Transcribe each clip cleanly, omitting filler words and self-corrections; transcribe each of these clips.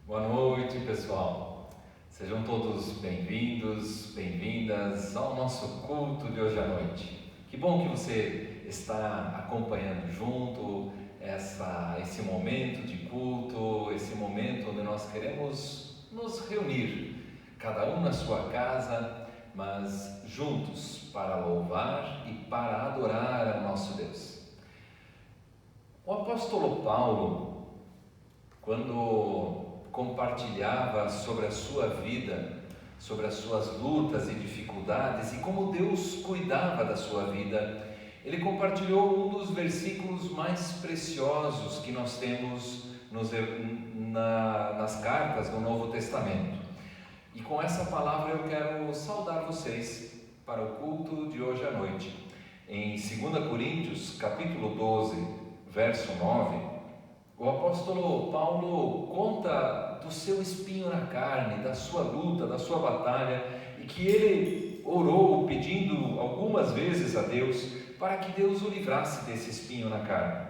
Boa noite, pessoal. Sejam todos bem-vindos, bem-vindas ao nosso culto de hoje à noite. Que bom que você está acompanhando junto esse momento de culto, esse momento onde nós queremos nos reunir, cada um na sua casa, mas juntos para louvar e para adorar ao nosso Deus. O apóstolo Paulo, quando compartilhava sobre a sua vida, sobre as suas lutas e dificuldades e como Deus cuidava da sua vida, ele compartilhou um dos versículos mais preciosos que nós temos nas cartas do Novo Testamento. E com essa palavra eu quero saudar vocês para o culto de hoje à noite. Em 2 Coríntios, capítulo 12, verso 9, o apóstolo Paulo conta do seu espinho na carne, da sua luta, da sua batalha, e que ele orou pedindo algumas vezes a Deus para que Deus o livrasse desse espinho na carne.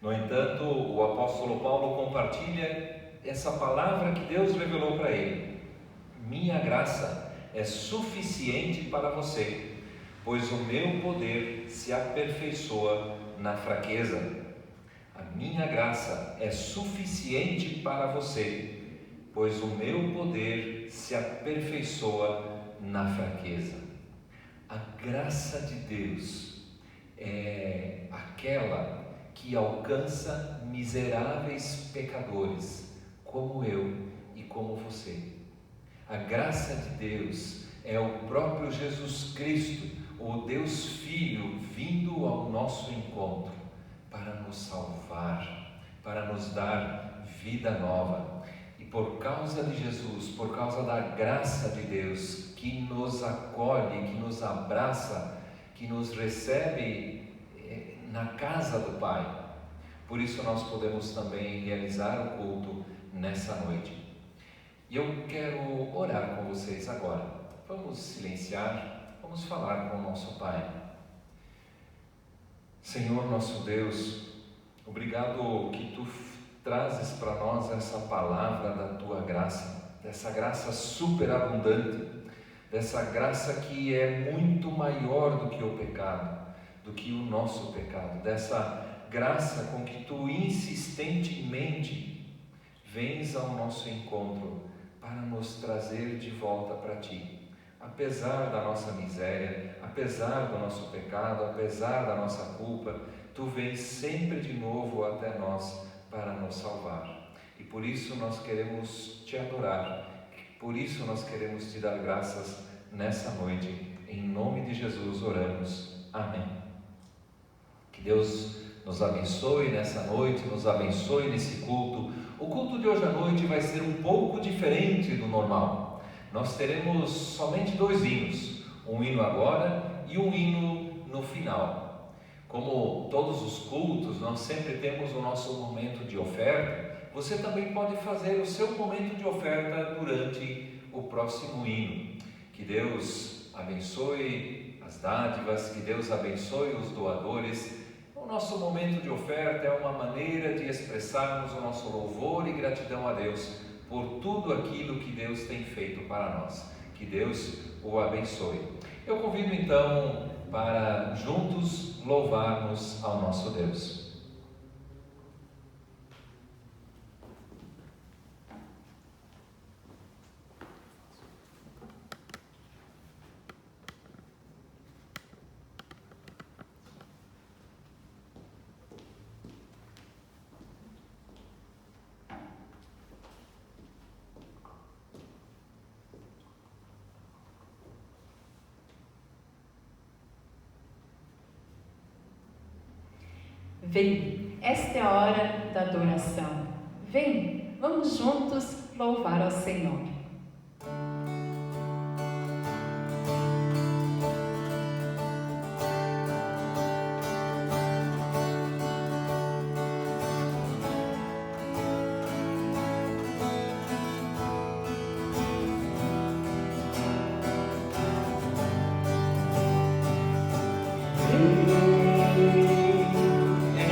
No entanto, o apóstolo Paulo compartilha essa palavra que Deus revelou para ele: minha graça é suficiente para você, pois o meu poder se aperfeiçoa na fraqueza. A minha graça é suficiente para você, pois o meu poder se aperfeiçoa na fraqueza. A graça de Deus é aquela que alcança miseráveis pecadores, como eu e como você. A graça de Deus é o próprio Jesus Cristo, o Deus Filho, vindo ao nosso encontro para nos salvar, para nos dar vida nova. E por causa de Jesus, por causa da graça de Deus que nos acolhe, que nos abraça, que nos recebe na casa do Pai, por isso nós podemos também realizar o culto nessa noite. E eu quero orar com vocês agora. Vamos silenciar, vamos falar com o nosso Pai. Senhor nosso Deus, obrigado que Tu trazes para nós essa palavra da Tua graça, dessa graça superabundante, dessa graça que é muito maior do que o pecado, do que o nosso pecado, dessa graça com que Tu insistentemente vens ao nosso encontro para nos trazer de volta para Ti. Apesar da nossa miséria, apesar do nosso pecado, apesar da nossa culpa, Tu vens sempre de novo até nós para nos salvar. E por isso nós queremos Te adorar, por isso nós queremos Te dar graças nessa noite. Em nome de Jesus oramos. Amém. Que Deus nos abençoe nessa noite, nos abençoe nesse culto. O culto de hoje à noite vai ser um pouco diferente do normal. Nós teremos somente 2 hinos, um hino agora e um hino no final. Como todos os cultos, nós sempre temos o nosso momento de oferta. Você também pode fazer o seu momento de oferta durante o próximo hino. Que Deus abençoe as dádivas, que Deus abençoe os doadores. O nosso momento de oferta é uma maneira de expressarmos o nosso louvor e gratidão a Deus por tudo aquilo que Deus tem feito para nós. Que Deus o abençoe. Eu convido então para juntos louvarmos ao nosso Deus. Vem, esta é a hora da adoração. Vem, vamos juntos louvar ao Senhor.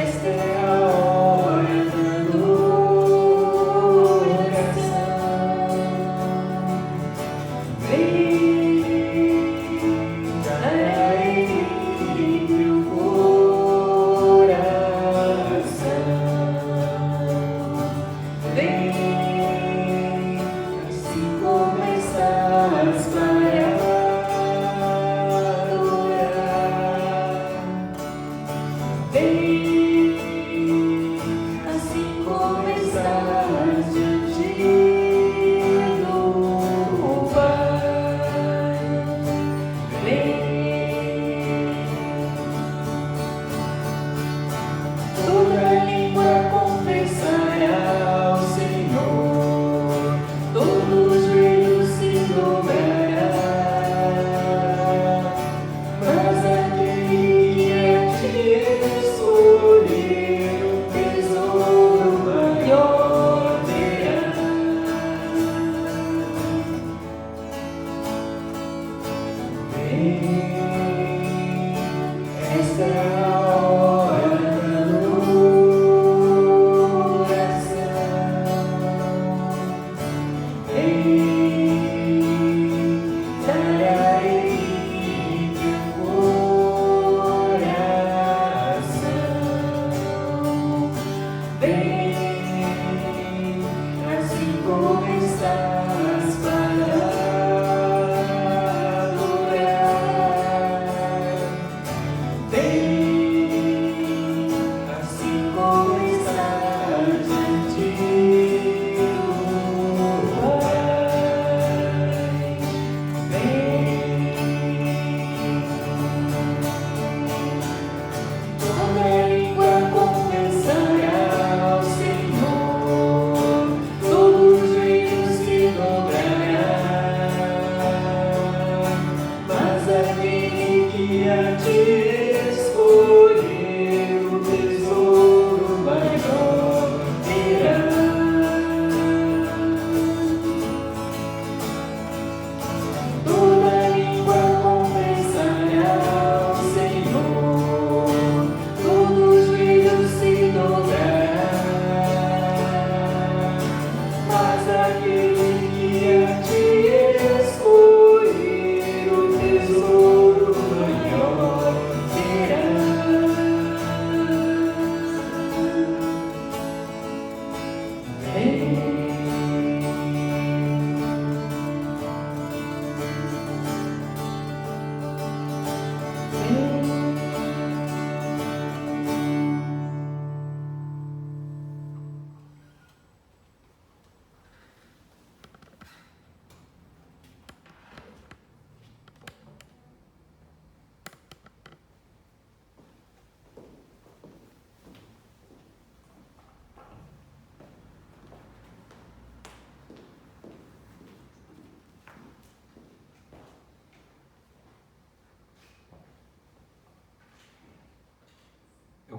Esta é a hora da noite.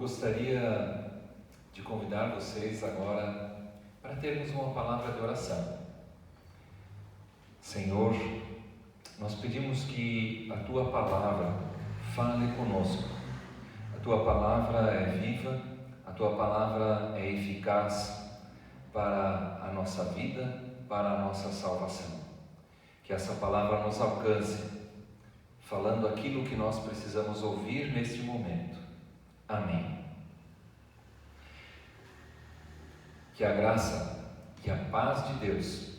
gostaria de convidar vocês agora para termos uma palavra de oração. Senhor, nós pedimos que a Tua palavra fale conosco. A Tua palavra é viva, a Tua palavra é eficaz para a nossa vida, para a nossa salvação. Que essa palavra nos alcance, falando aquilo que nós precisamos ouvir neste momento. Amém. Que a graça e a paz de Deus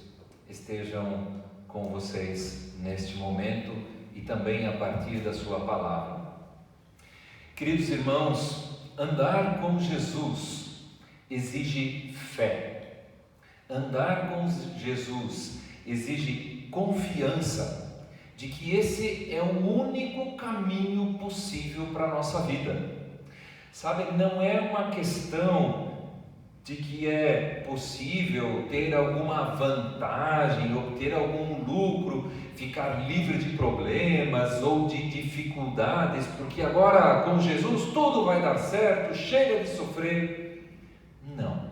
estejam com vocês neste momento e também a partir da sua palavra. Queridos irmãos, andar com Jesus exige fé. Andar com Jesus exige confiança de que esse é o único caminho possível para a nossa vida. Sabe, não é uma questão de que é possível ter alguma vantagem, obter algum lucro, ficar livre de problemas ou de dificuldades, porque agora com Jesus tudo vai dar certo, chega de sofrer. Não,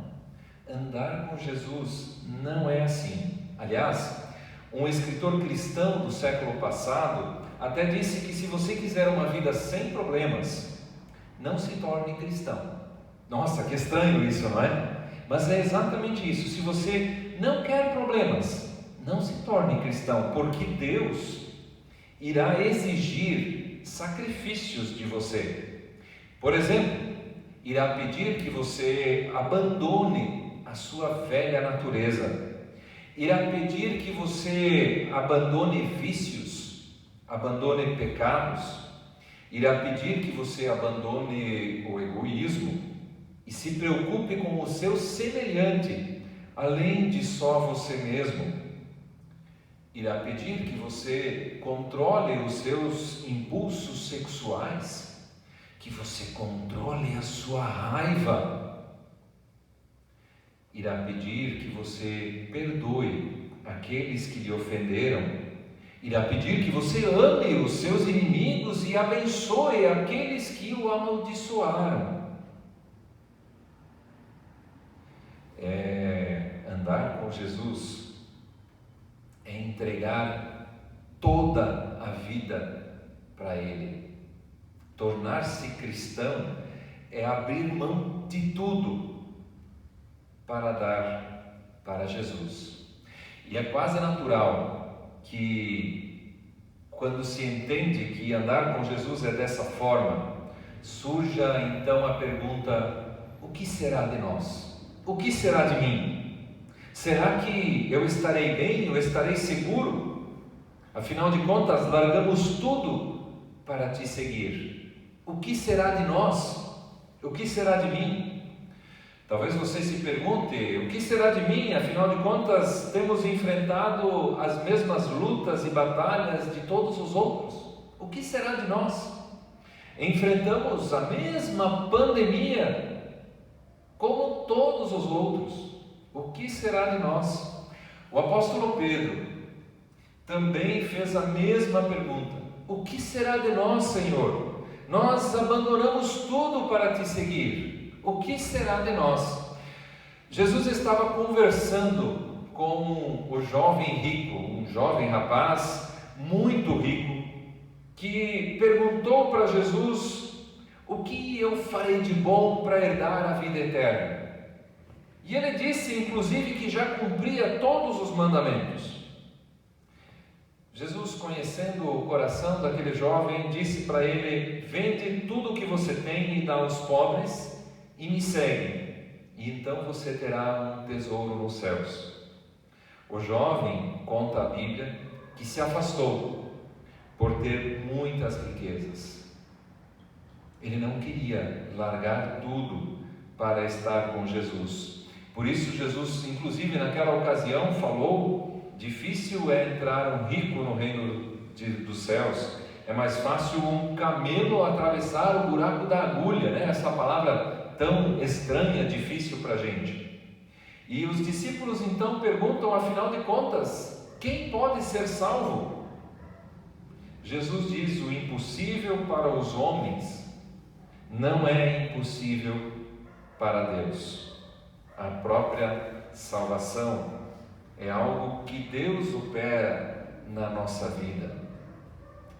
andar com Jesus não é assim. Aliás, um escritor cristão do século passado até disse que se você quiser uma vida sem problemas, não se torne cristão. Nossa, que estranho isso, não é? Mas é exatamente isso. Se você não quer problemas, não se torne cristão, porque Deus irá exigir sacrifícios de você. Por exemplo, irá pedir que você abandone a sua velha natureza. Irá pedir que você abandone vícios, abandone pecados. Irá pedir que você abandone o egoísmo e se preocupe com o seu semelhante, além de só você mesmo. Irá pedir que você controle os seus impulsos sexuais, que você controle a sua raiva. Irá pedir que você perdoe aqueles que lhe ofenderam. Irá pedir que você ame os seus inimigos e abençoe aqueles que o amaldiçoaram. Andar com Jesus é entregar toda a vida para Ele. Tornar-se cristão é abrir mão de tudo para dar para Jesus. E é quase natural que, quando se entende que andar com Jesus é dessa forma, surja então a pergunta: o que será de nós? O que será de mim? Será que eu estarei bem? Eu estarei seguro? Afinal de contas, largamos tudo para te seguir. O que será de nós? O que será de mim? Talvez você se pergunte: o que será de mim? Afinal de contas, temos enfrentado as mesmas lutas e batalhas de todos os outros. O que será de nós? Enfrentamos a mesma pandemia como todos os outros. O que será de nós? O apóstolo Pedro também fez a mesma pergunta: o que será de nós, Senhor? Nós abandonamos tudo para te seguir. O que será de nós? Jesus estava conversando com o jovem rico, um jovem rapaz muito rico, que perguntou para Jesus: o que eu farei de bom para herdar a vida eterna? E ele disse, inclusive, que já cumpria todos os mandamentos. Jesus, conhecendo o coração daquele jovem, disse para ele: vende tudo o que você tem e dá aos pobres e me segue, e então você terá um tesouro nos céus. O jovem, conta a Bíblia, que se afastou por ter muitas riquezas. Ele não queria largar tudo para estar com Jesus. Por isso Jesus, inclusive naquela ocasião, falou: difícil é entrar um rico no reino dos céus. É mais fácil um camelo atravessar o buraco da agulha, né? Essa palavra tão estranha, difícil para a gente. E os discípulos então perguntam: afinal de contas, quem pode ser salvo? Jesus diz: o impossível para os homens não é impossível para Deus. A própria salvação é algo que Deus opera na nossa vida.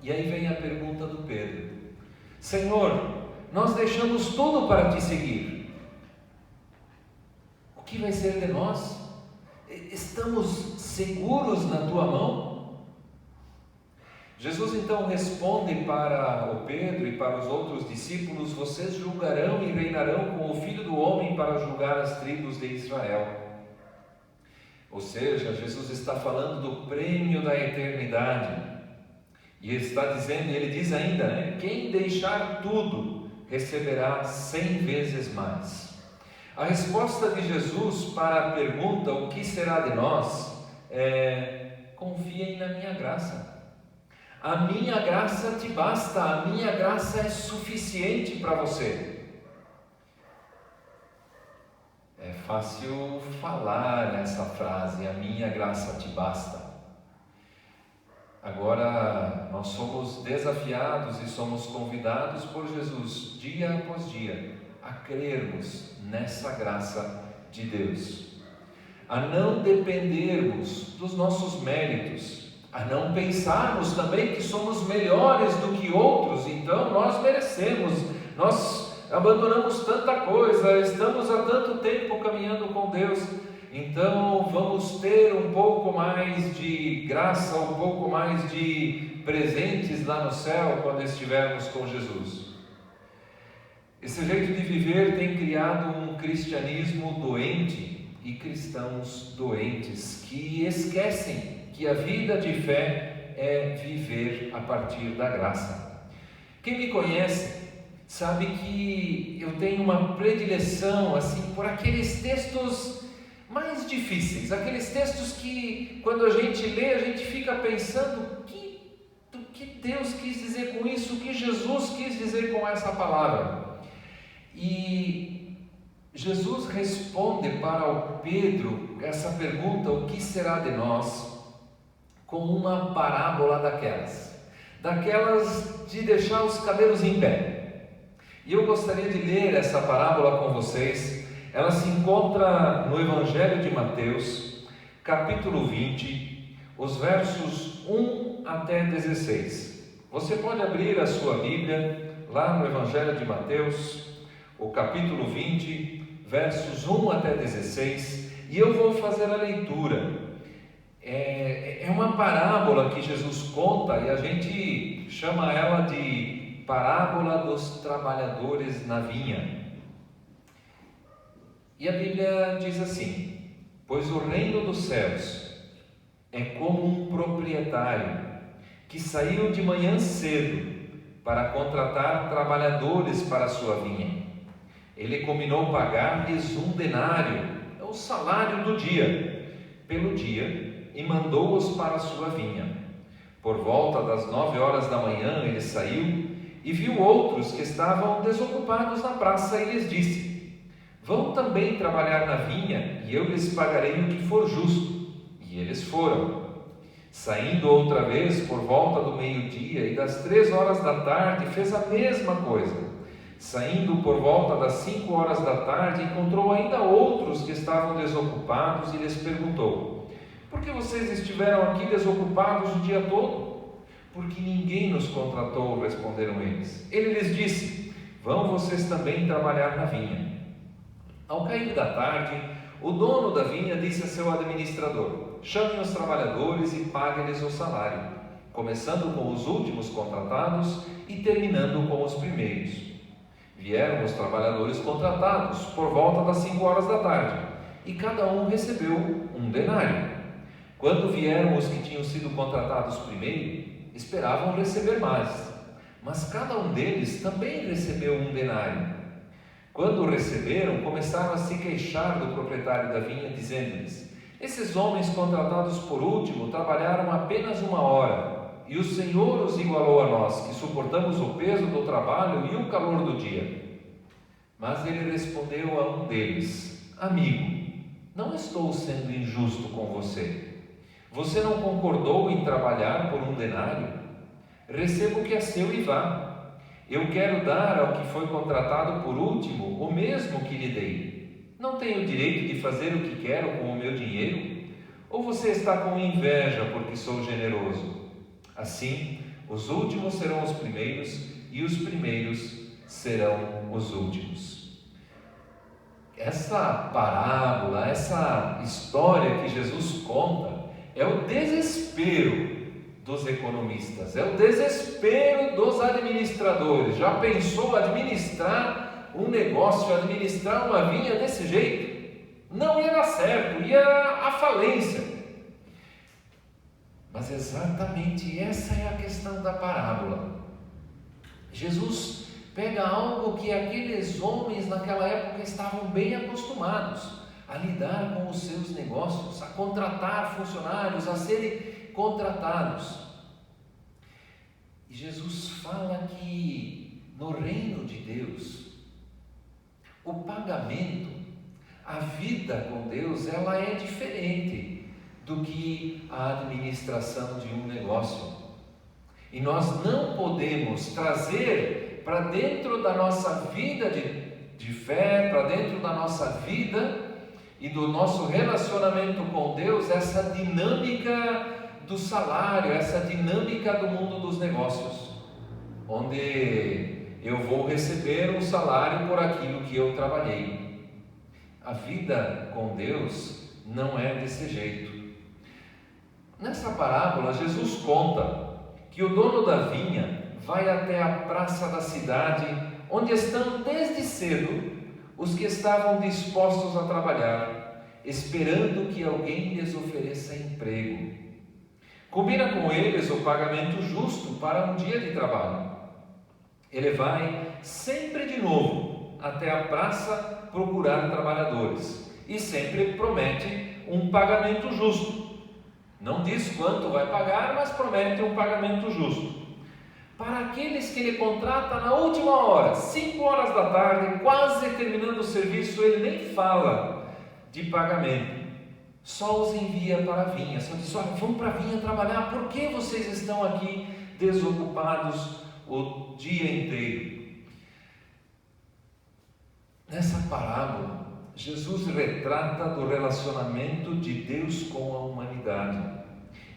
E aí vem a pergunta do Pedro: Senhor, nós deixamos tudo para te seguir. O que vai ser de nós? Estamos seguros na tua mão? Jesus então responde para o Pedro e para os outros discípulos: vocês julgarão e reinarão com o Filho do Homem para julgar as tribos de Israel. Ou seja, Jesus está falando do prêmio da eternidade. E ele diz ainda, quem deixar tudo receberá 100 vezes mais. A resposta de Jesus para a pergunta, o que será de nós, é: confiem na minha graça. A minha graça te basta, a minha graça é suficiente para você. É fácil falar essa frase, a minha graça te basta. Agora, nós somos desafiados e somos convidados por Jesus, dia após dia, a crermos nessa graça de Deus, a não dependermos dos nossos méritos, a não pensarmos também que somos melhores do que outros, então nós merecemos, nós abandonamos tanta coisa, estamos há tanto tempo caminhando com Deus, então vamos ter um pouco mais de graça, um pouco mais de presentes lá no céu quando estivermos com Jesus. Esse jeito de viver tem criado um cristianismo doente e cristãos doentes que esquecem que a vida de fé é viver a partir da graça. Quem me conhece sabe que eu tenho uma predileção assim por aqueles textos mais difíceis, aqueles textos que quando a gente lê, a gente fica pensando o que Deus quis dizer com isso, o que Jesus quis dizer com essa palavra. E Jesus responde para o Pedro essa pergunta, o que será de nós, com uma parábola daquelas de deixar os cabelos em pé. E eu gostaria de ler essa parábola com vocês. Ela se encontra no Evangelho de Mateus, capítulo 20, os versos 1 até 16. Você pode abrir a sua Bíblia lá no Evangelho de Mateus, o capítulo 20, versos 1 até 16, e eu vou fazer a leitura. É uma parábola que Jesus conta e a gente chama ela de parábola dos trabalhadores na vinha. E a Bíblia diz assim: pois o reino dos céus é como um proprietário que saiu de manhã cedo para contratar trabalhadores para a sua vinha. Ele combinou pagar-lhes 1 denário, é o salário do dia, pelo dia, e mandou-os para a sua vinha. Por volta das 9 horas da manhã ele saiu e viu outros que estavam desocupados na praça e lhes disse: vão também trabalhar na vinha e eu lhes pagarei o que for justo. E eles foram. Saindo outra vez por volta do meio-dia e das 3 horas da tarde, fez a mesma coisa. Saindo por volta das 5 horas da tarde, encontrou ainda outros que estavam desocupados e lhes perguntou: por que vocês estiveram aqui desocupados o dia todo? Porque ninguém nos contratou, responderam eles. Ele lhes disse: vão vocês também trabalhar na vinha. Ao cair da tarde, o dono da vinha disse a seu administrador: chamem os trabalhadores e pague-lhes o salário, começando com os últimos contratados e terminando com os primeiros. Vieram os trabalhadores contratados por volta das 5 horas da tarde, e cada um recebeu 1 denário. Quando vieram os que tinham sido contratados primeiro, esperavam receber mais, mas cada um deles também recebeu 1 denário. Quando o receberam, começaram a se queixar do proprietário da vinha, dizendo-lhes: esses homens contratados por último trabalharam apenas 1 hora, e o Senhor os igualou a nós, que suportamos o peso do trabalho e o calor do dia. Mas ele respondeu a um deles: amigo, não estou sendo injusto com você. Você não concordou em trabalhar por 1 denário? Receba o que é seu e vá. Eu quero dar ao que foi contratado por último o mesmo que lhe dei. Não tenho o direito de fazer o que quero com o meu dinheiro? Ou você está com inveja porque sou generoso? Assim, os últimos serão os primeiros e os primeiros serão os últimos. Essa parábola, essa história que Jesus conta, é o desespero dos economistas, é o desespero dos administradores. Já pensou administrar um negócio, administrar uma vinha desse jeito? Não ia dar certo, ia à falência. Mas exatamente essa é a questão da parábola. Jesus pega algo que aqueles homens naquela época estavam bem acostumados a lidar com os seus negócios, a contratar funcionários, a serem contratados. E Jesus fala que no reino de Deus, o pagamento, a vida com Deus, ela é diferente do que a administração de um negócio. E nós não podemos trazer para dentro da nossa vida de fé, para dentro da nossa vida e do nosso relacionamento com Deus, essa dinâmica do salário, essa dinâmica do mundo dos negócios, onde eu vou receber um salário por aquilo que eu trabalhei. A vida com Deus não é desse jeito. Nessa parábola, Jesus conta que o dono da vinha vai até a praça da cidade, onde estão desde cedo os que estavam dispostos a trabalhar, esperando que alguém lhes ofereça emprego. Combina com eles o pagamento justo para um dia de trabalho. Ele vai sempre de novo até a praça procurar trabalhadores e sempre promete um pagamento justo. Não diz quanto vai pagar, mas promete um pagamento justo. Para aqueles que ele contrata na última hora, 5 horas da tarde, quase terminando o serviço, ele nem fala de pagamento. Só os envia para a vinha. Só diz: olha, vão para a vinha trabalhar. Por que vocês estão aqui desocupados o dia inteiro? Nessa parábola, Jesus retrata do relacionamento de Deus com a humanidade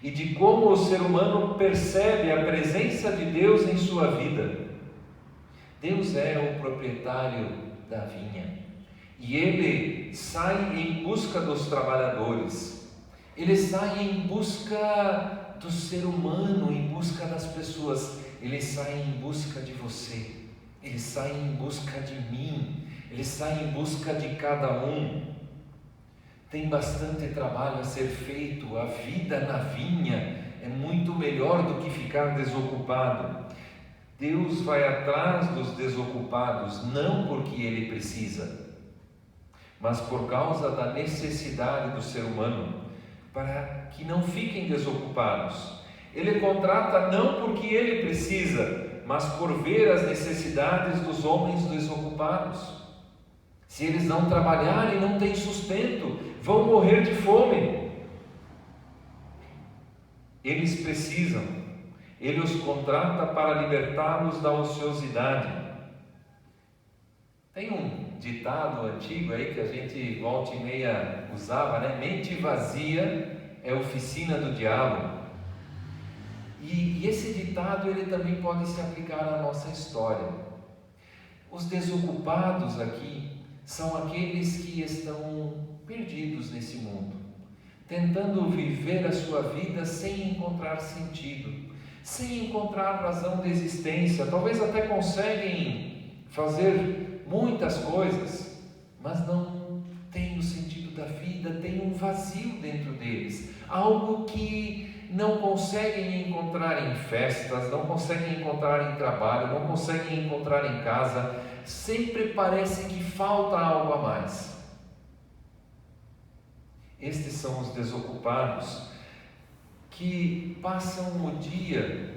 e de como o ser humano percebe a presença de Deus em sua vida. Deus é o proprietário da vinha e Ele sai em busca dos trabalhadores, Ele sai em busca do ser humano, em busca das pessoas, Ele sai em busca de você, Ele sai em busca de mim, Ele sai em busca de cada um. Tem bastante trabalho a ser feito, a vida na vinha é muito melhor do que ficar desocupado. Deus vai atrás dos desocupados, não porque Ele precisa, mas por causa da necessidade do ser humano, para que não fiquem desocupados. Ele contrata não porque Ele precisa, mas por ver as necessidades dos homens desocupados. Se eles não trabalharem, não têm sustento, vão morrer de fome. Eles precisam, Ele os contrata para libertá-los da ociosidade. Tem um ditado antigo aí que a gente volta e meia usava, né? Mente vazia é oficina do diabo. E esse ditado ele também pode se aplicar à nossa história. Os desocupados aqui são aqueles que estão perdidos nesse mundo, tentando viver a sua vida sem encontrar sentido, sem encontrar razão de existência. Talvez até conseguem fazer muitas coisas, mas não tem o sentido da vida, tem um vazio dentro deles, algo que não conseguem encontrar em festas, não conseguem encontrar em trabalho, não conseguem encontrar em casa. Sempre parece que falta algo a mais. Estes são os desocupados que passam o dia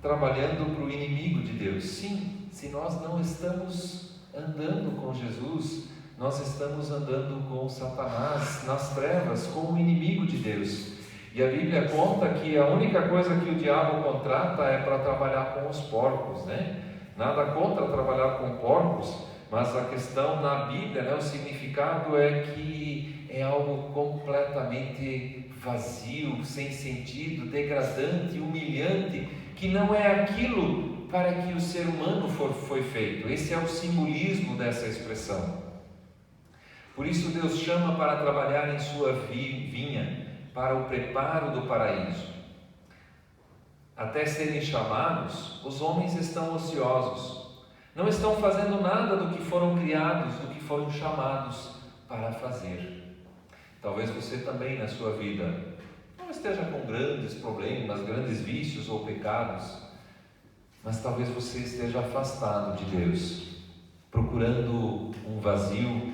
trabalhando para o inimigo de Deus. Sim, se nós não estamos andando com Jesus, nós estamos andando com Satanás nas trevas, com o inimigo de Deus. E a Bíblia conta que a única coisa que o diabo contrata é para trabalhar com os porcos, né? Nada contra trabalhar com porcos, mas a questão na Bíblia, o significado é que é algo completamente vazio, sem sentido, degradante, humilhante, que não é aquilo para que o ser humano foi feito. Esse é o simbolismo dessa expressão. Por isso Deus chama para trabalhar em sua vinha, para o preparo do paraíso. Até serem chamados, os homens estão ociosos, não estão fazendo nada do que foram criados, do que foram chamados para fazer. Talvez você também na sua vida não esteja com grandes problemas, grandes vícios ou pecados, mas talvez você esteja afastado de Deus, procurando um vazio,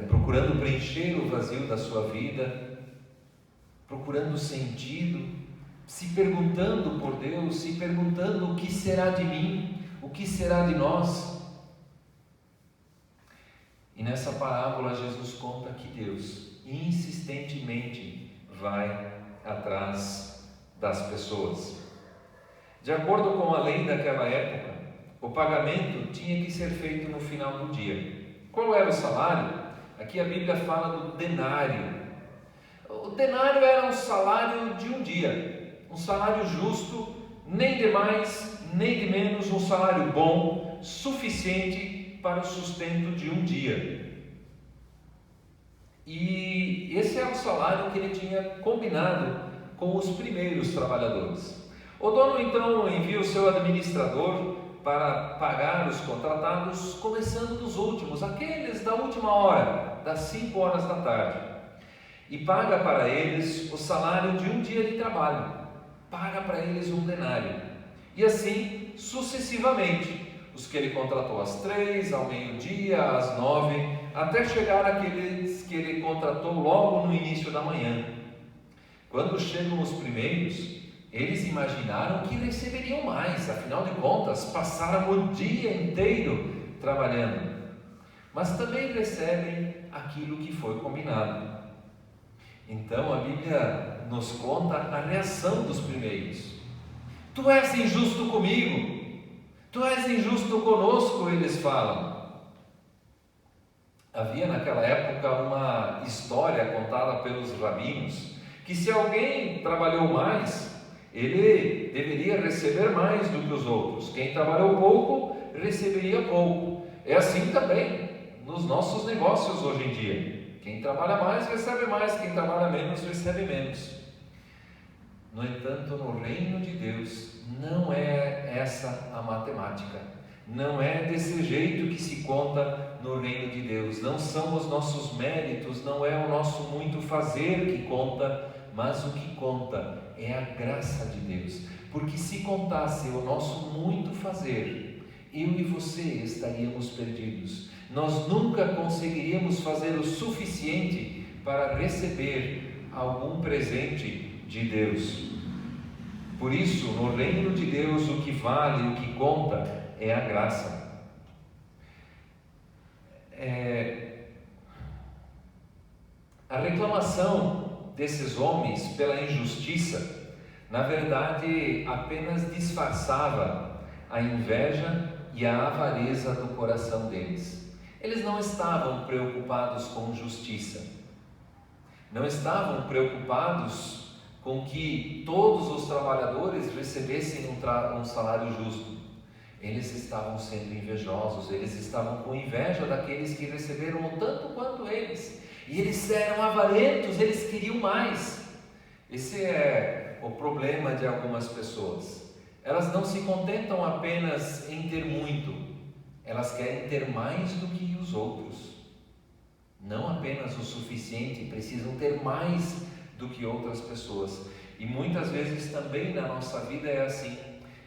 procurando preencher o vazio da sua vida, procurando sentido, se perguntando por Deus, se perguntando o que será de mim, o que será de nós. E nessa parábola Jesus conta que Deus insistentemente vai atrás das pessoas. De acordo com a lei daquela época, o pagamento tinha que ser feito no final do dia. Qual era o salário? Aqui a Bíblia fala do denário. O denário era um salário de um dia, um salário justo, nem de mais, nem de menos, um salário bom, suficiente para o sustento de um dia. E esse era o salário que ele tinha combinado com os primeiros trabalhadores. O dono então envia o seu administrador para pagar os contratados, começando dos últimos, aqueles da última hora, das 5 horas da tarde, e paga para eles o salário de um dia de trabalho, paga para eles um denário, e assim sucessivamente, os que ele contratou às 3, ao meio-dia, às 9, até chegar àqueles que ele contratou logo no início da manhã. Quando chegam os primeiros, eles imaginaram que receberiam mais, afinal de contas, passaram o dia inteiro trabalhando, mas também recebem aquilo que foi combinado. Então a Bíblia nos conta a reação dos primeiros. Tu és injusto comigo, tu és injusto conosco, eles falam. Havia naquela época uma história contada pelos rabinos, que se alguém trabalhou mais, ele deveria receber mais do que os outros. Quem trabalhou pouco, receberia pouco. É assim também nos nossos negócios hoje em dia. Quem trabalha mais, recebe mais. Quem trabalha menos, recebe menos. No entanto, no reino de Deus, não é essa a matemática. Não é desse jeito que se conta no reino de Deus. Não são os nossos méritos, não é o nosso muito fazer que conta, mas o que conta é a graça de Deus. Porque se contasse o nosso muito fazer, eu e você estaríamos perdidos. Nós nunca conseguiríamos fazer o suficiente para receber algum presente de Deus. Por isso, no reino de Deus, o que vale, o que conta é a graça. A reclamação desses homens pela injustiça, na verdade, apenas disfarçava a inveja e a avareza do coração deles. Eles não estavam preocupados com justiça, não estavam preocupados com que todos os trabalhadores recebessem um salário justo. Eles estavam sendo invejosos, eles estavam com inveja daqueles que receberam o tanto quanto eles, e eles eram avarentos, eles queriam mais. Esse é o problema de algumas pessoas. Elas não se contentam apenas em ter muito, elas querem ter mais do que os outros. Não apenas o suficiente, precisam ter mais do que outras pessoas. E muitas vezes também na nossa vida é assim,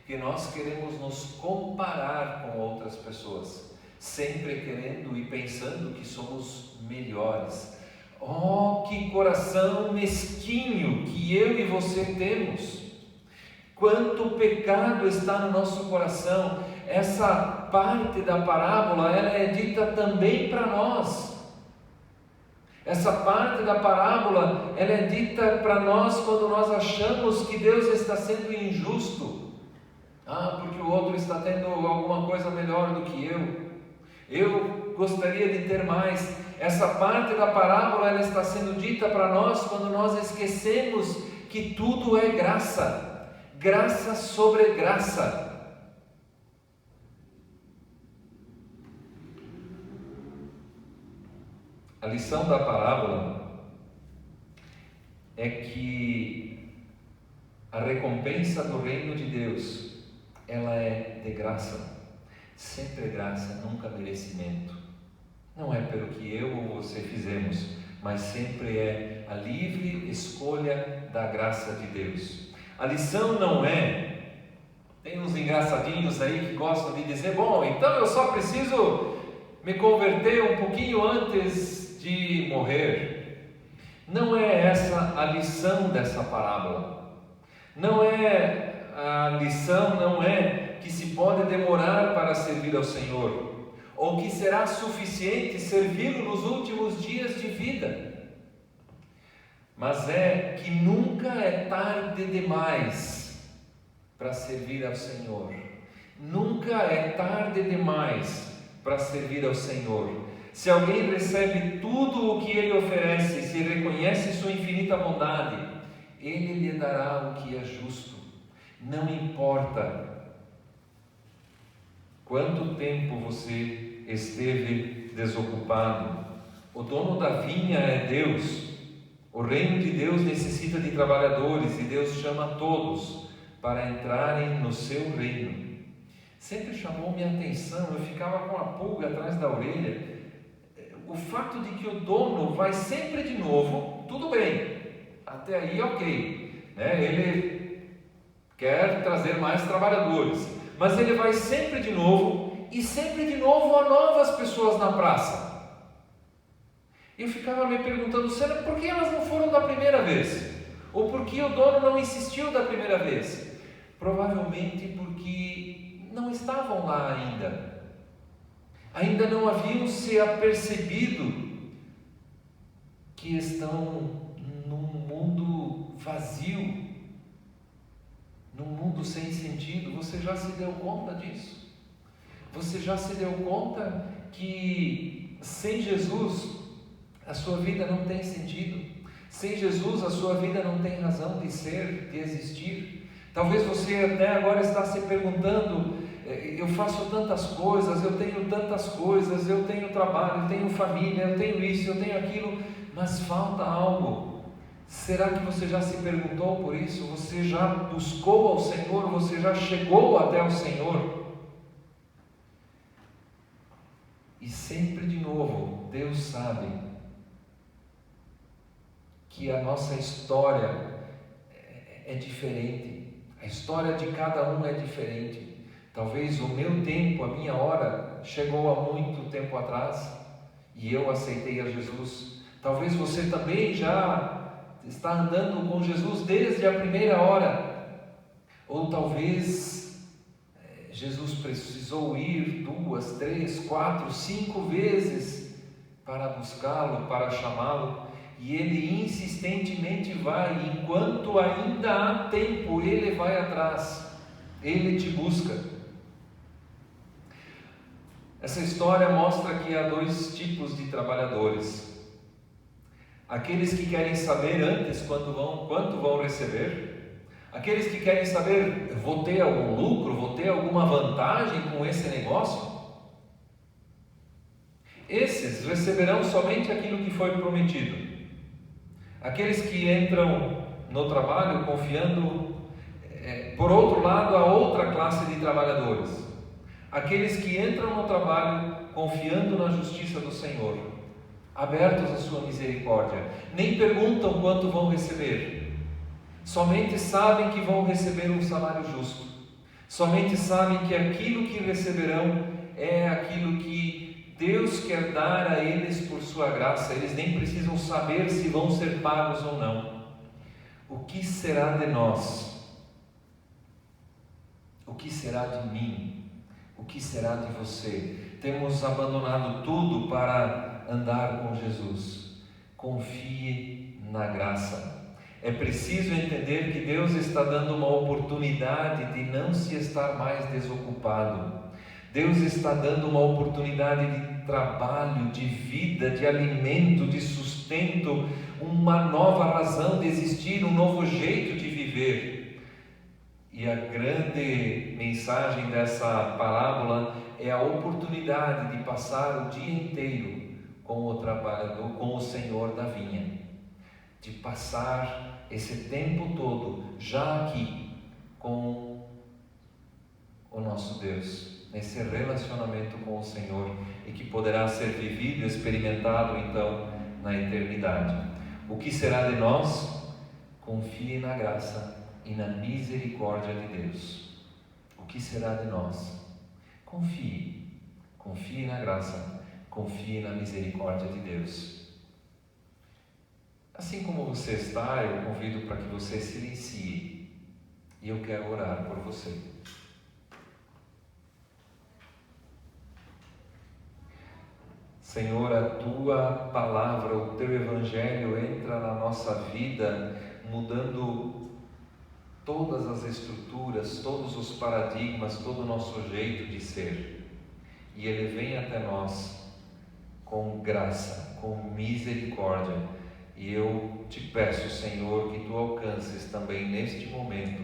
que nós queremos nos comparar com outras pessoas, sempre querendo e pensando que somos melhores. Oh, que coração mesquinho que eu e você temos! Quanto pecado está no nosso coração! Essa parte da parábola, ela é dita também para nós. Essa parte da parábola, ela é dita para nós quando nós achamos que Deus está sendo injusto. porque o outro está tendo alguma coisa melhor do que eu gostaria de ter mais. Essa parte da parábola ela está sendo dita para nós quando nós esquecemos que tudo é graça, graça sobre graça. A lição da parábola é que a recompensa do reino de Deus, ela é de graça, sempre graça, nunca merecimento. Não é pelo que eu ou você fizemos, mas sempre é a livre escolha da graça de Deus. A lição não é, tem uns engraçadinhos aí que gostam de dizer, bom, então eu só preciso me converter um pouquinho antes de morrer. Não é essa a lição dessa parábola. A lição não é que se pode demorar para servir ao Senhor, ou que será suficiente servi-lo nos últimos dias de vida, mas é que nunca é tarde demais para servir ao Senhor. Nunca é tarde demais para servir ao Senhor. Se alguém recebe tudo o que Ele oferece, se reconhece sua infinita bondade, Ele lhe dará o que é justo. Não importa quanto tempo você esteve desocupado, o dono da vinha é Deus. O reino de Deus necessita de trabalhadores e Deus chama todos para entrarem no seu reino. Sempre chamou minha atenção, eu ficava com a pulga atrás da orelha, o fato de que o dono vai sempre de novo. Tudo bem, até aí ok, ele quer trazer mais trabalhadores, mas ele vai sempre de novo, e sempre de novo há novas pessoas na praça. Eu ficava me perguntando, será por que elas não foram da primeira vez? Ou por que o dono não insistiu da primeira vez? Provavelmente porque não estavam lá ainda. Ainda não haviam se apercebido que estão num mundo vazio, num mundo sem sentido. Você já se deu conta disso? Você já se deu conta que sem Jesus a sua vida não tem sentido? Sem Jesus a sua vida não tem razão de ser, de existir? Talvez você até agora está se perguntando, eu faço tantas coisas, eu tenho tantas coisas, eu tenho trabalho, eu tenho família, eu tenho isso, eu tenho aquilo, mas falta algo. Será que você já se perguntou por isso? Você já buscou ao Senhor? Você já chegou até o Senhor? E sempre de novo, Deus sabe que a nossa história é diferente. A história de cada um é diferente. Talvez o meu tempo, a minha hora, chegou há muito tempo atrás e eu aceitei a Jesus. Talvez você também já está andando com Jesus desde a primeira hora. Ou talvez Jesus precisou ir 2, 3, 4, 5 vezes para buscá-lo, para chamá-lo. E ele insistentemente vai, enquanto ainda há tempo, ele vai atrás, ele te busca. Essa história mostra que há dois tipos de trabalhadores: aqueles que querem saber antes quanto vão receber, aqueles que querem saber, vou ter algum lucro, vou ter alguma vantagem com esse negócio. Esses receberão somente aquilo que foi prometido. Aqueles que entram no trabalho confiando, por outro lado, a outra classe de trabalhadores. Aqueles que entram no trabalho confiando na justiça do Senhor, abertos à sua misericórdia, nem perguntam quanto vão receber, somente sabem que vão receber um salário justo, somente sabem que aquilo que receberão é aquilo que Deus quer dar a eles por sua graça. Eles nem precisam saber se vão ser pagos ou não. O que será de nós? O que será de mim? O que será de você? Temos abandonado tudo para andar com Jesus. Confie na graça. É preciso entender que Deus está dando uma oportunidade de não se estar mais desocupado. Deus está dando uma oportunidade de trabalho, de vida, de alimento, de sustento, uma nova razão de existir, um novo jeito de viver. E a grande mensagem dessa parábola é a oportunidade de passar o dia inteiro com o trabalhador, com o Senhor da vinha, de passar esse tempo todo já aqui com o nosso Deus, nesse relacionamento com o Senhor, e que poderá ser vivido, experimentado então na eternidade. O que será de nós? Confie na graça e na misericórdia de Deus. O que será de nós? Confie na graça, confie na misericórdia de Deus. Assim como você está, eu convido para que você silencie, e eu quero orar por você. Senhor, a Tua palavra, o Teu Evangelho entra na nossa vida, mudando todas as estruturas, todos os paradigmas, todo o nosso jeito de ser. E Ele vem até nós com graça, com misericórdia. E eu te peço, Senhor, que Tu alcances também neste momento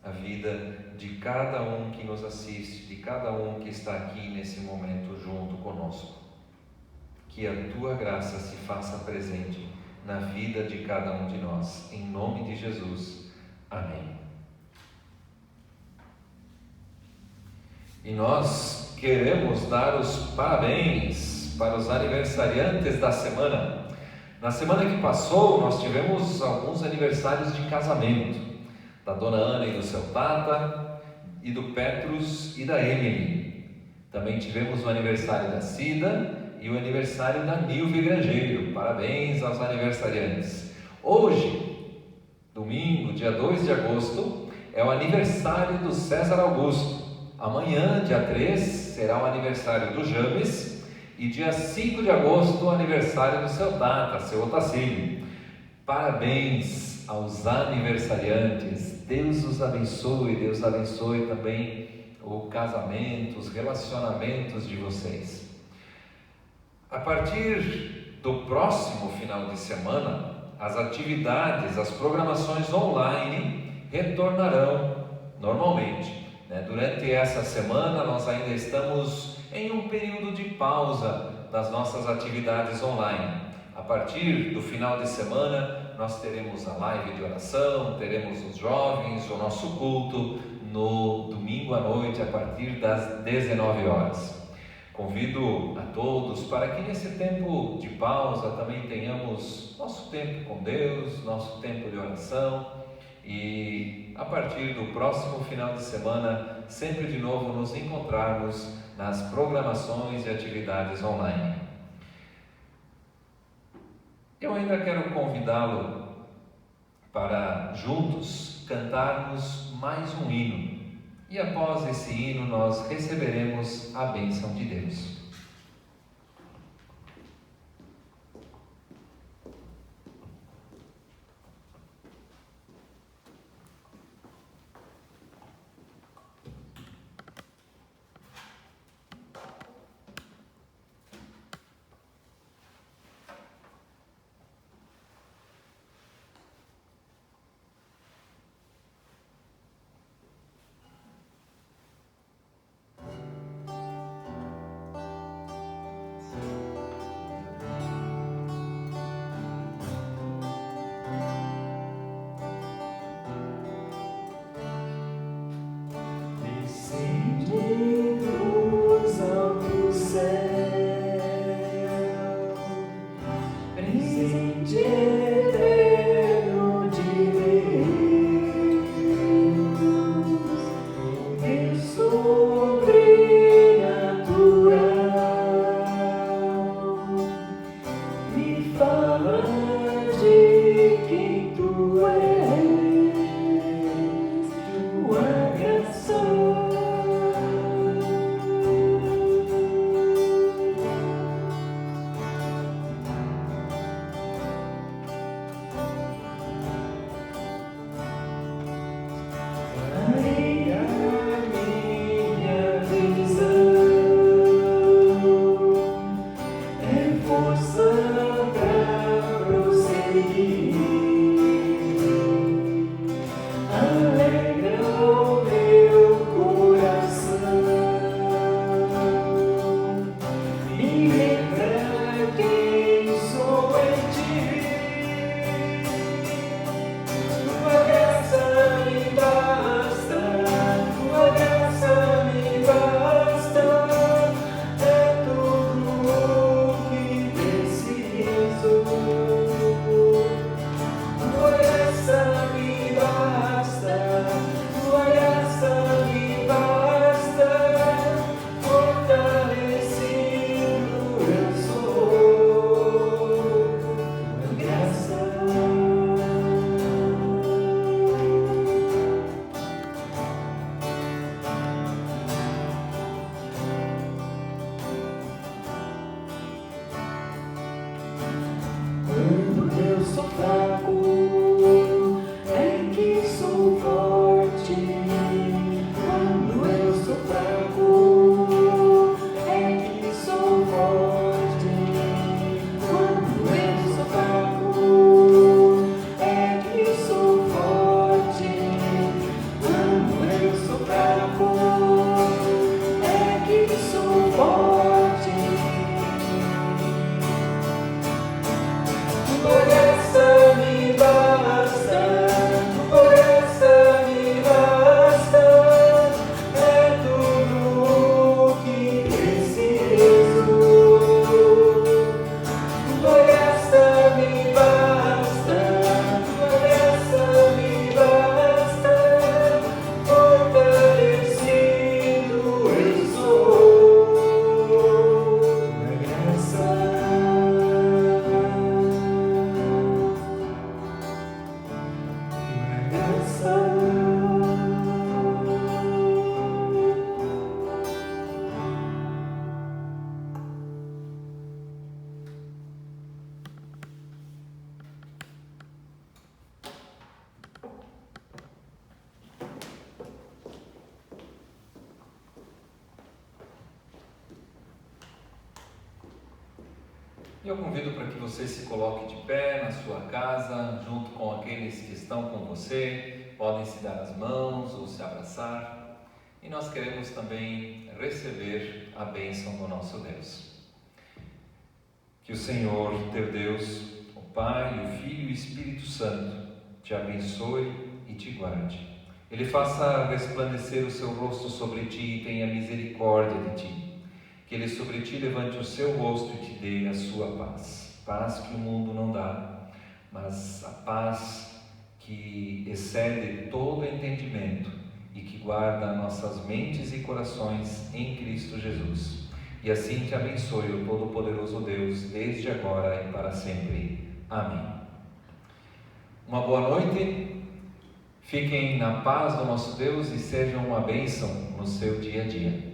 a vida de cada um que nos assiste, de cada um que está aqui nesse momento junto conosco. Que a Tua graça se faça presente na vida de cada um de nós. Em nome de Jesus. Amém. E nós queremos dar os parabéns para os aniversariantes da semana. Na semana que passou, nós tivemos alguns aniversários de casamento, da Dona Ana e do seu Tata, e do Petrus e da Emily. Também tivemos o aniversário da Cida e o aniversário da Nilve Grangeiro. Parabéns aos aniversariantes. Hoje, domingo, dia 2 de agosto, é o aniversário do César Augusto. Amanhã, dia 3, será o aniversário do James, e dia 5 de agosto, o aniversário do seu Tata, seu Otacílio. Parabéns aos aniversariantes. Deus os abençoe. Deus abençoe também o casamento, os relacionamentos de vocês. A partir do próximo final de semana, as atividades, as programações online retornarão normalmente. Durante essa semana, nós ainda estamos em um período de pausa das nossas atividades online. A partir do final de semana, nós teremos a live de oração, teremos os jovens, o nosso culto no domingo à noite, a partir das 19 horas. Convido a todos para que nesse tempo de pausa também tenhamos nosso tempo com Deus, nosso tempo de oração, e a partir do próximo final de semana, sempre de novo nos encontrarmos nas programações e atividades online. Eu ainda quero convidá-lo para juntos cantarmos mais um hino. E após esse hino nós receberemos a bênção de Deus. E eu convido para que você se coloque de pé na sua casa, junto com aqueles que estão com você, podem se dar as mãos ou se abraçar. E nós queremos também receber a bênção do nosso Deus. Que o Senhor, teu Deus, o Pai, o Filho e o Espírito Santo, te abençoe e te guarde. Ele faça resplandecer o seu rosto sobre ti e tenha misericórdia de ti. Que Ele sobre ti levante o seu rosto e te dê a sua paz. Paz que o mundo não dá, mas a paz que excede todo entendimento e que guarda nossas mentes e corações em Cristo Jesus. E assim te abençoe o Todo-Poderoso Deus, desde agora e para sempre. Amém. Uma boa noite, fiquem na paz do nosso Deus e sejam uma bênção no seu dia a dia.